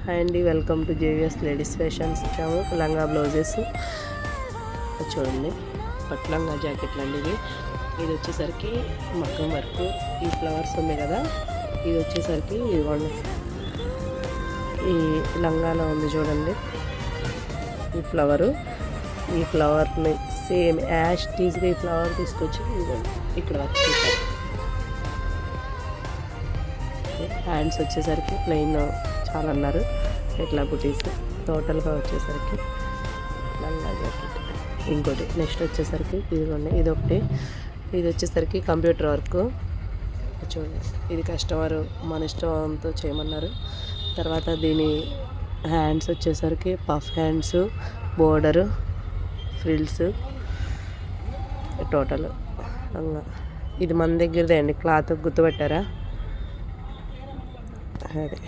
Hi అండి, welcome to JVS ladies fashions. వచ్చాము లంగా బ్లౌజెస్ చూడండి, పట్టు లంగా జాకెట్లు అండి. ఇది వచ్చేసరికి మగ్గం వర్క్. ఈ ఫ్లవర్స్ ఉన్నాయి కదా, ఇది వచ్చేసరికి ఈ లంగాలో ఉంది చూడండి. ఈ ఫ్లవర్ని సేమ్ యాష్ టీజ్గా ఈ ఫ్లవర్ తీసుకొచ్చి ఇక్కడ వర్క్ చేశారు. హ్యాండ్స్ వచ్చేసరికి ప్లెయిన్ చాలా అన్నారు, ఇట్లా బుటీస్. టోటల్గా వచ్చేసరికి లంగా జాకెట్. ఇంకోటి నెక్స్ట్ వచ్చేసరికి ఇదిగోండి, ఇదొకటి. ఇది వచ్చేసరికి కంప్యూటర్ వర్క్ చూడండి. ఇది కస్టమర్ మన ఇష్టంతో చేయమన్నారు. తర్వాత దీని హ్యాండ్స్ వచ్చేసరికి puff hands, border, frills total. ఇది మన దగ్గరదే అండి. క్లాత్ గుర్తుపెట్టారా? అదే